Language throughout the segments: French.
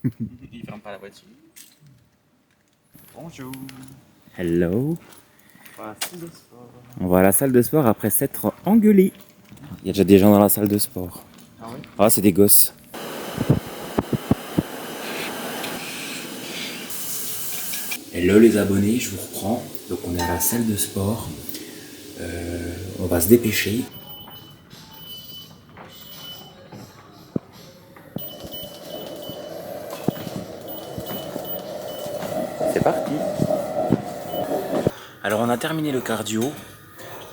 Il ferme pas la voiture. Bonjour. Hello. Voilà, salle de sport. On va à la salle de sport après s'être engueulé. Il y a déjà des gens dans la salle de sport. Ah oui. Ah, c'est des gosses. Hello les abonnés, je vous reprends. Donc on est à la salle de sport. On va se dépêcher. C'est parti. Alors on a terminé le cardio.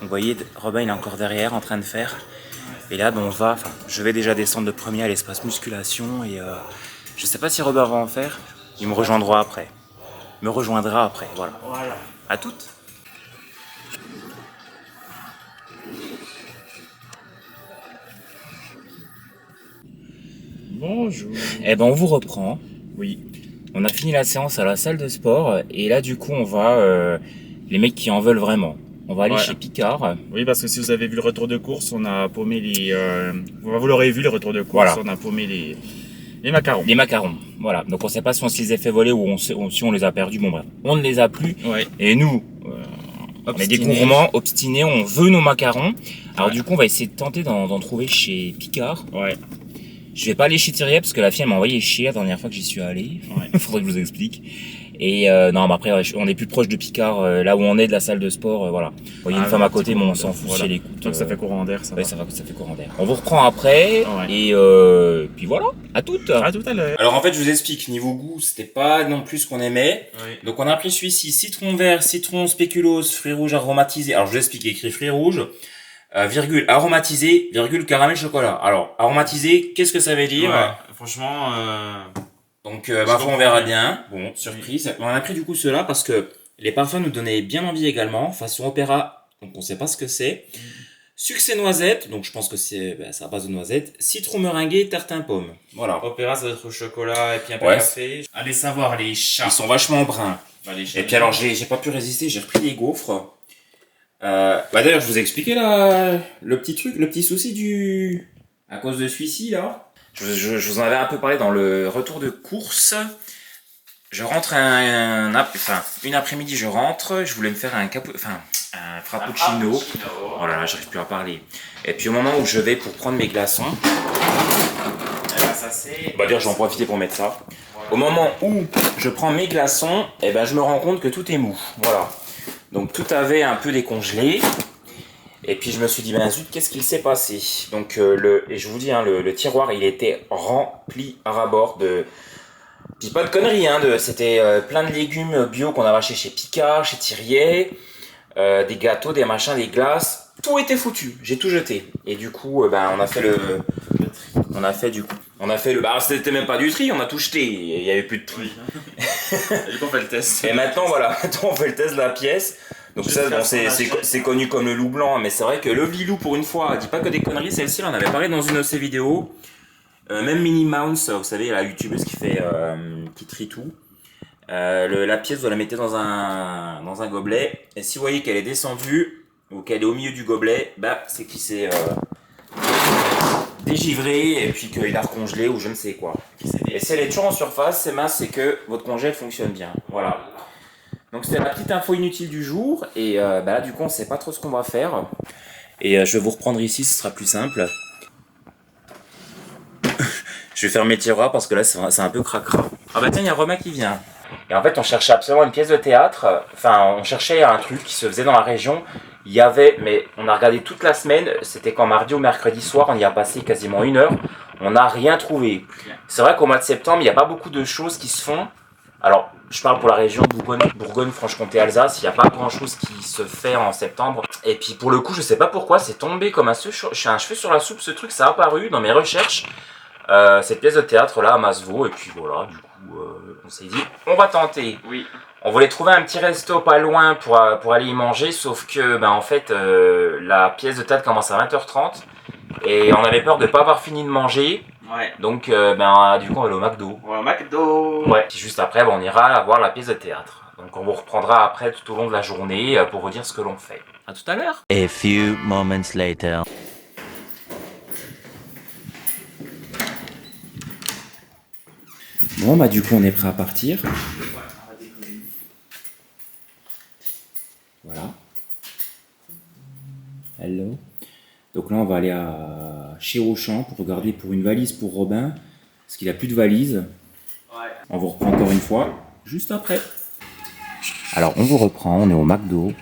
Vous voyez, Robin il est encore derrière en train de faire. Et là je vais déjà descendre de premier à l'espace musculation et je sais pas si Robin va en faire. Il me rejoindra après. Voilà. À toutes. Bonjour. Eh ben on vous reprend. Oui. On a fini la séance à la salle de sport et là du coup on va, les mecs qui en veulent vraiment, on va aller chez Picard. Oui, parce que si vous avez vu le retour de course, on a paumé les... vous l'aurez vu, le retour de course, Voilà. on a paumé les macarons. Les macarons, voilà. Donc on sait pas si on se les a fait voler ou si on les a perdus, bon bref. On ne les a plus Ouais. et nous, on est des gourmands, obstinés, on veut nos macarons. Alors du coup on va essayer de tenter d'en trouver chez Picard. Ouais. Je vais pas aller chez Thierry parce que la fille elle m'a envoyé chier la dernière fois que j'y suis allé. Ouais. Faudrait que je vous explique. Et non, mais après on est plus proche de Picard, là où on est de la salle de sport, voilà. Bon, il y a une femme à côté, mais on s'en fout si elle écoute. Donc ça fait courant d'air, ça. Ouais, ça fait courant d'air. On vous reprend après et puis voilà. À toutes. À tout à l'heure. Alors en fait, je vous explique. Niveau goût, c'était pas non plus ce qu'on aimait. Oui. Donc on a pris celui-ci, citron vert, citron spéculoos, fruits rouges aromatisés. Alors je vous explique, écrit fruits rouges. Virgule aromatisé, virgule caramel chocolat. Alors aromatisé, qu'est-ce que ça veut dire? Ouais. Franchement, Donc on verra bien. Bon, surprise. On a pris du coup ceux-là parce que les parfums nous donnaient bien envie également, façon opéra. Donc on sait pas ce que c'est. Succès noisette, donc je pense que c'est à base de noisettes. Citron meringué, tartin pomme. Voilà. opéra, ça doit être au chocolat et puis un peu Ouais. de café. Allez savoir, les chats. Ils sont vachement bruns. Les chats. Et puis alors j'ai pas pu résister, j'ai repris les gaufres. D'ailleurs je vous ai expliqué là le petit truc, le petit souci du à cause de celui-ci là. Je vous en avais un peu parlé dans le retour de course. Je rentre une après-midi je rentre, je voulais me faire un frappuccino. Oh là là, j'arrive plus à parler. Et puis au moment où je vais pour prendre mes glaçons, d'ailleurs je vais en profiter pour mettre ça. Au moment où je prends mes glaçons, je me rends compte que tout est mou. Voilà. Donc tout avait un peu décongelé. Et puis je me suis dit, zut, qu'est-ce qu'il s'est passé? Donc et je vous dis, le tiroir, il était rempli à ras-bord de... Puis pas de conneries, c'était plein de légumes bio qu'on avait acheté chez Picard, chez Thirier, des gâteaux, des machins, des glaces. Tout était foutu, j'ai tout jeté. Et du coup, on a fait c'était même pas du tri, on a tout jeté, il y avait plus de tri. Du coup, on fait le test. Et maintenant, on fait le test de la pièce. Donc ça, c'est connu comme le loup blanc, mais c'est vrai que le Vilou, pour une fois, dit pas que des conneries. Celle-ci, on en avait parlé dans une de ses vidéos. Même Minnie Mouse, vous savez, la youtubeuse qui trie tout. La pièce, vous la mettez dans un gobelet. Et si vous voyez qu'elle est descendue, ou qu'elle est au milieu du gobelet, c'est qu'il s'est dégivré, et puis qu'il a recongelé, ou je ne sais quoi. Et si elle est toujours en surface, c'est que votre congèle fonctionne bien. Voilà. Donc c'était la petite info inutile du jour, et là du coup on sait pas trop ce qu'on va faire. Et je vais vous reprendre ici, ce sera plus simple. Je vais faire mes tiroirs parce que là c'est un peu cracra. Ah tiens, il y a Romain qui vient. Et en fait on cherchait absolument une pièce de théâtre, on cherchait un truc qui se faisait dans la région. Il y avait, mais on a regardé toute la semaine, c'était quand mardi ou mercredi soir, on y a passé quasiment 1 heure. On n'a rien trouvé. C'est vrai qu'au mois de septembre, il n'y a pas beaucoup de choses qui se font. Alors, je parle pour la région Bourgogne, Franche-Comté, Alsace, il n'y a pas grand-chose qui se fait en septembre. Et puis pour le coup, je sais pas pourquoi, c'est tombé comme un cheveu sur la soupe, ce truc, ça a apparu dans mes recherches. Cette pièce de théâtre là à Masevaux, et puis voilà, du coup, on s'est dit, on va tenter. Oui. On voulait trouver un petit resto pas loin pour aller y manger, sauf que, en fait, la pièce de théâtre commence à 20h30, et on avait peur de pas avoir fini de manger. Ouais. Donc, du coup, on va aller au McDo. Ouais, au McDo. Ouais. Puis juste après, on ira voir la pièce de théâtre. Donc, on vous reprendra après tout au long de la journée pour vous dire ce que l'on fait. À tout à l'heure. A few moments later. Bon, bah du coup, on est prêt à partir. Voilà. Hello. Donc là, on va aller chez Auchan pour regarder pour une valise pour Robin, parce qu'il a plus de valise. On vous reprend encore une fois, juste après. Alors, on vous reprend, on est au McDo.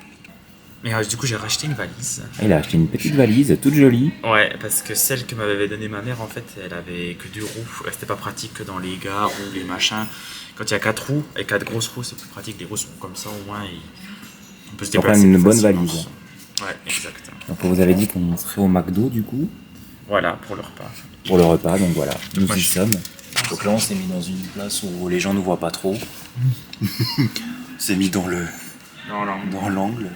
Mais du coup, j'ai racheté une valise. Il a acheté une petite valise, toute jolie. Ouais, parce que celle que m'avait donnée ma mère, en fait, elle avait que 2 roues. C'était pas pratique que dans les gares ou les machins. Quand il y a 4 roues et 4 grosses roues, c'est plus pratique. Les roues sont comme ça, au moins, et on peut se On prend déplacer une plus bonne facilement. valise. Ouais, exact. Donc, on vous avait dit qu'on serait au McDo, du coup, Voilà, pour le repas. pour le repas. Donc voilà, nous Moi, y je- sommes. Donc là, on s'est mis dans une place où les gens ne voient pas trop. C'est mis dans l'angle.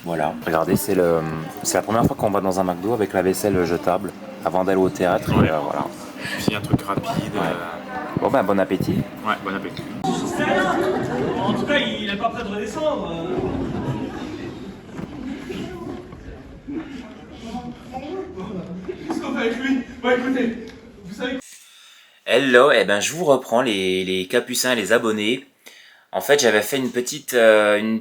Voilà. Regardez, c'est la première fois qu'on va dans un McDo avec la vaisselle jetable avant d'aller au théâtre. Ouais. Et, voilà. Puis un truc rapide. Bon ben, bon appétit. Ouais, bon appétit. En tout cas, il n'est pas prêt de redescendre. Qu'est-ce qu'on fait avec lui? Bon, écoutez, vous savez. Hello, eh ben je vous reprends les capucins et les abonnés. En fait, j'avais fait une petite, un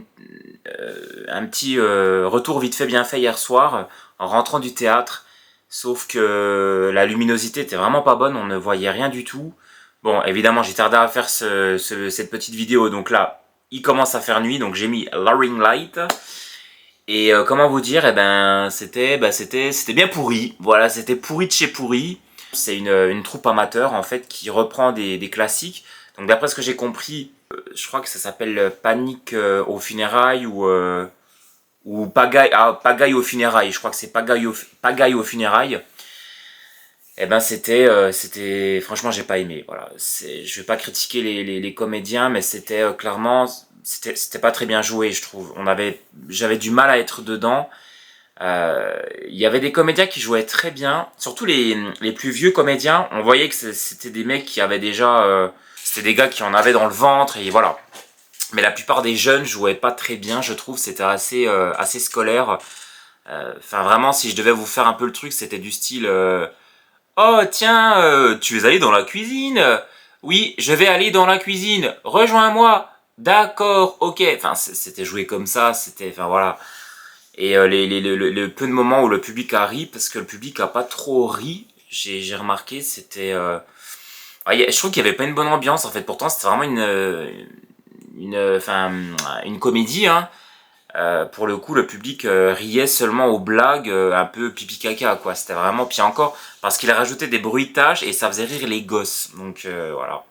petit retour vite fait bien fait hier soir en rentrant du théâtre. Sauf que la luminosité était vraiment pas bonne, on ne voyait rien du tout. Bon, évidemment, j'ai tardé à faire cette petite vidéo, donc là, il commence à faire nuit, donc j'ai mis la ring light. Et comment vous dire, eh ben c'était bien pourri. Voilà, c'était pourri de chez pourri. C'est une troupe amateur en fait qui reprend des classiques. Donc d'après ce que j'ai compris, je crois que ça s'appelle Panique aux funérailles ou Pagaille aux funérailles. Je crois que c'est Pagaille aux funérailles. Eh ben c'était franchement j'ai pas aimé. Voilà, je vais pas critiquer les comédiens, mais c'était clairement c'était pas très bien joué, je trouve. J'avais du mal à être dedans. Il y avait des comédiens qui jouaient très bien, surtout les plus vieux comédiens. On voyait que c'était des mecs qui avaient déjà, c'était des gars qui en avaient dans le ventre et voilà. Mais la plupart des jeunes jouaient pas très bien, je trouve. C'était assez scolaire. Enfin vraiment, si je devais vous faire un peu le truc, c'était du style oh tiens, tu es allé dans la cuisine? Oui, je vais aller dans la cuisine. Rejoins-moi. D'accord, ok. Enfin, c'était joué comme ça. Enfin voilà. Et le peu de moments où le public a ri, parce que le public a pas trop ri, j'ai remarqué, c'était. Je trouve qu'il y avait pas une bonne ambiance en fait. Pourtant, c'était vraiment une comédie. Hein. Pour le coup, le public riait seulement aux blagues un peu pipi caca, quoi. C'était vraiment pire encore parce qu'il a rajouté des bruitages et ça faisait rire les gosses. Donc voilà.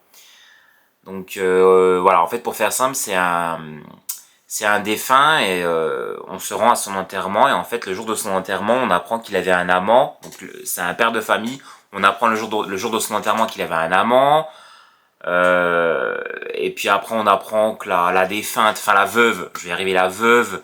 Donc voilà. En fait, pour faire simple, c'est un défunt et on se rend à son enterrement et en fait, le jour de son enterrement, on apprend qu'il avait un amant. Donc c'est un père de famille. On apprend le jour de son enterrement qu'il avait un amant. Et puis après on apprend que la défunte, enfin la veuve, je vais arriver, la veuve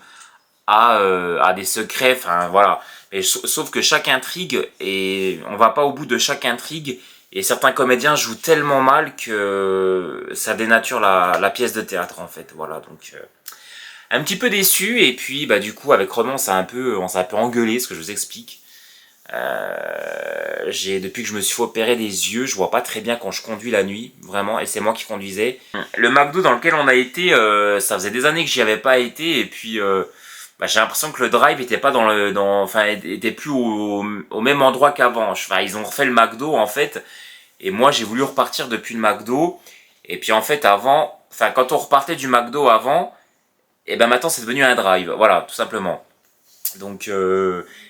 a des secrets, enfin voilà. Mais sauf que chaque intrigue, et on va pas au bout de chaque intrigue, et certains comédiens jouent tellement mal que ça dénature la pièce de théâtre en fait, voilà. Donc un petit peu déçu, et puis bah du coup avec Romain on s'est un peu engueulé, ce que je vous explique. Depuis que je me suis fait opérer des yeux, je vois pas très bien quand je conduis la nuit, vraiment, et c'est moi qui conduisais. Le McDo dans lequel on a été, ça faisait des années que j'y avais pas été, et puis j'ai l'impression que le drive était pas était plus au même endroit qu'avant. Enfin, ils ont refait le McDo en fait, et moi j'ai voulu repartir depuis le McDo, et puis en fait quand on repartait du McDo avant, et ben maintenant c'est devenu un drive, voilà, tout simplement. Donc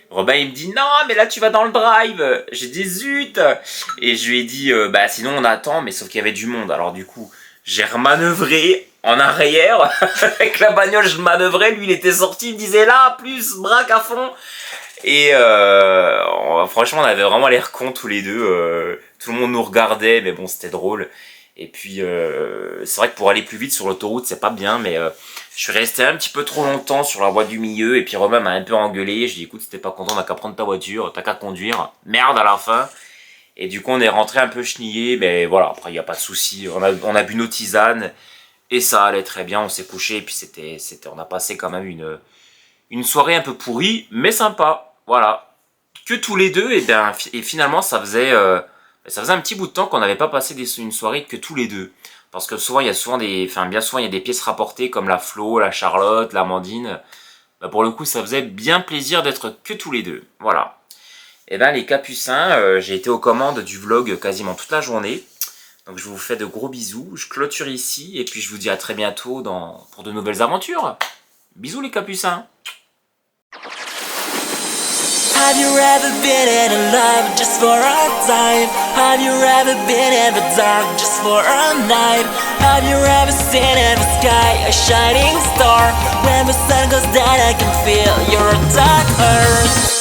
Robin il me dit non mais là tu vas dans le drive. J'ai dit zut. Et je lui ai dit sinon on attend, mais sauf qu'il y avait du monde. Alors du coup j'ai remanœuvré en arrière avec la bagnole, je manœuvrais, lui il était sorti, il me disait là plus braque à fond. Et franchement on avait vraiment l'air cons tous les deux. Tout le monde nous regardait, mais bon c'était drôle. Et puis c'est vrai que pour aller plus vite sur l'autoroute c'est pas bien, mais je suis resté un petit peu trop longtemps sur la voie du milieu, et puis Romain m'a un peu engueulé. Je lui ai dit écoute, si t'es pas content, t'as qu'à prendre ta voiture, t'as qu'à conduire, merde à la fin. Et du coup on est rentré un peu chenillé, mais voilà, après il n'y a pas de souci. On a bu nos tisanes et ça allait très bien, on s'est couché, et puis on a passé quand même une soirée un peu pourrie, mais sympa, voilà. Que tous les deux, et finalement ça faisait Ça faisait un petit bout de temps qu'on n'avait pas passé une soirée que tous les deux. Parce que souvent, il y a souvent bien souvent, il y a des pièces rapportées comme la Flo, la Charlotte, l'Amandine. Bah, pour le coup, ça faisait bien plaisir d'être que tous les deux. Voilà. Et ben les Capucins, j'ai été aux commandes du vlog quasiment toute la journée. Donc je vous fais de gros bisous. Je clôture ici et puis je vous dis à très bientôt pour de nouvelles aventures. Bisous les Capucins. Have you ever been in love just for a time? Have you ever been in the dark just for a night? Have you ever seen in the sky a shining star? When the sun goes down I can feel your dark heart.